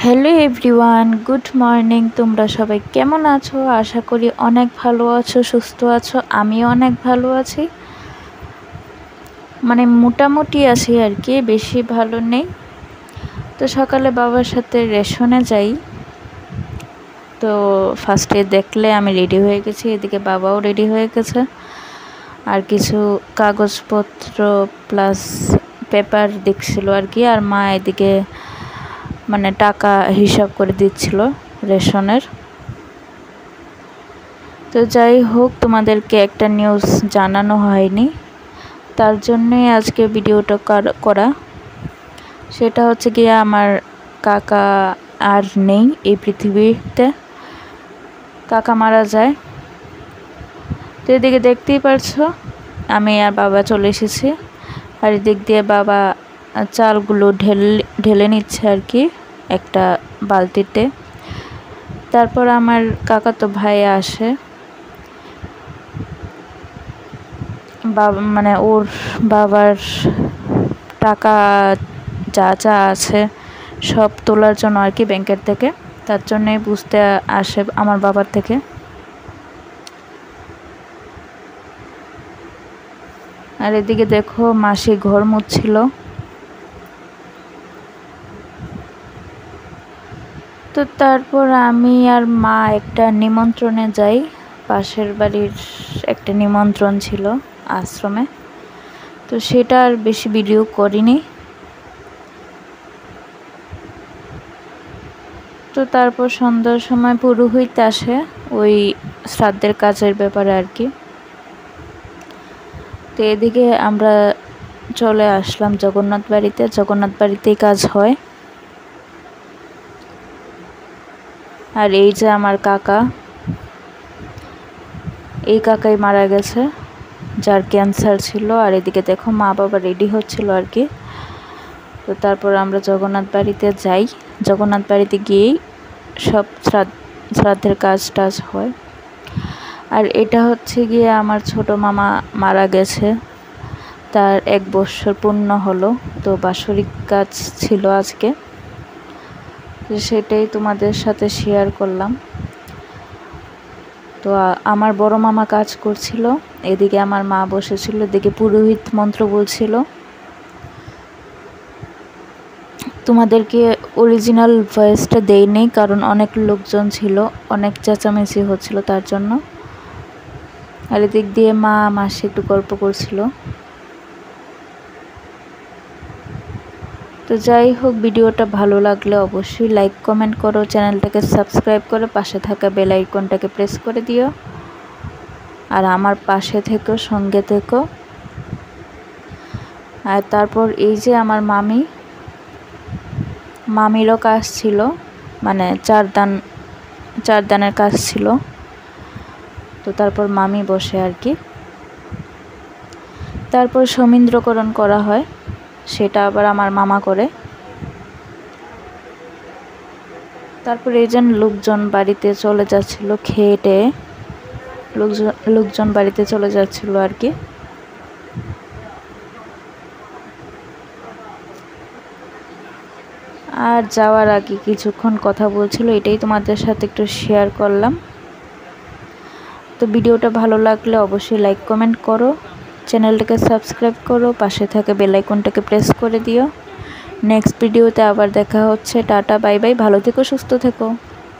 Hello everyone, good morning. তোমরা সবাই কেমন আছো? আশা করি অনেক ভালো আছো, সুস্থ আছো। আমিও অনেক ভালো আছি, মানে মোটামুটি আছি আর কি, বেশি ভালো নেই। তো সকালে বাবার সাথে রেশনে যাই। তো ফার্স্টে দেখলে আমি রেডি হয়ে গেছি, এদিকে বাবাও রেডি হয়ে গেছে। আর কিছু কাগজপত্র প্লাস পেপার দেখছিল আর কি। আর মা এদিকে মানে টাকা হিসাব করে দিচ্ছিল রেশনের। তো যাই হোক, তোমাদেরকে একটা নিউজ জানানো হয়নি, তার জন্যই আজকে ভিডিওটা করা। সেটা হচ্ছে গিয়ে আমার কাকা আর নেই এই পৃথিবীতে। কাকা মারা যায়। তো এদিকে দেখতেই পারছো আমি আর বাবা চলে এসেছি। আর এদিক দিয়ে বাবা চালগুলো ঢেলে নিচ্ছে আর কি একটা বালতিতে। তারপর আমার কাকাতো ভাই আসে, বাবা মানে ওর বাবার টাকা যা যা আছে সব তোলার জন্য আর কি ব্যাংকের থেকে। তার জন্যই বুঝতে আসে আমার বাবার থেকে। আর এদিকে দেখো মাসি ঘর মুছছিল। তো তারপর আমি আর মা একটা নিমন্ত্রণে যাই। পাশের বাড়ির একটা নিমন্ত্রণ ছিল আশ্রমে। তো সেটা আর বেশি ভিডিও করিনি। তো তারপর সন্ধ্যার সময় পুরোহিত আসে ওই শ্রাদ্ধের কাজের ব্যাপারে আর কি। তো এদিকে আমরা চলে আসলাম জগন্নাথ বাড়িতেই কাজ হয়। আর এই যে আমার কাকা, এই কাকাই মারা গেছে, যার ক্যান্সার ছিল। আর এদিকে দেখো মা বাবা রেডি হচ্ছিল আর কি। তো তারপর আমরা জগন্নাথ বাড়িতে যাই। জগন্নাথ বাড়িতে গিয়েই সব শ্রাদ্ধের কাজ টাজ হয়। আর এটা হচ্ছে গিয়ে আমার ছোট মামা মারা গেছে, তার 1 বছর পূর্ণ হলো। তো বাৎসরিক কাজ ছিল আজকে, সেটাই তোমাদের সাথে শেয়ার করলাম। তো আমার বড় মামা কাজ করছিল, এদিকে আমার মা বসেছিল, এদিকে পুরোহিত মন্ত্র বলছিল। তোমাদেরকে অরিজিনাল ভয়েসটা দেইনি, কারণ অনেক লোকজন ছিল, অনেক চেঁচামেচি হচ্ছিল তার জন্য। আর এদিক দিয়ে মা মাসি একটু গল্প করছিল। তো যাই হোক, ভিডিওটা ভালো লাগলে অবশ্যই লাইক কমেন্ট করো, চ্যানেলটাকে সাবস্ক্রাইব করে পাশে থাকা বেল আইকনটাকে প্রেস করে দিও। আর আমার পাশে থেকো, সঙ্গে থেকো। আর তারপর এই যে আমার মামিরও কাজ ছিল, মানে 4 দানের কাজ ছিল। তো তারপর মামি বসে আর কি। তারপর সমীন্দ্রকরণ করা হয়, সেটা আবার আমার মামা করে। তারপর এই যে লোকজন বাড়িতে চলে যাচ্ছিল, খেয়ে টেয়ে লোকজন বাড়িতে চলে যাচ্ছিল আর কি। আর যাওয়ার আগে কিছুক্ষণ কথা বলছিল, এটাই তোমাদের সাথে একটু শেয়ার করলাম। তো ভিডিওটা ভালো লাগলে অবশ্যই লাইক কমেন্ট করো, চ্যানেলটাকে সাবস্ক্রাইব করো, পাশে থাকা বেল আইকনটাকে প্রেস করে দিও। নেক্সট ভিডিওতে আবার দেখা হচ্ছে। টাটা, বাই বাই, ভালো থেকো, সুস্থ থেকো।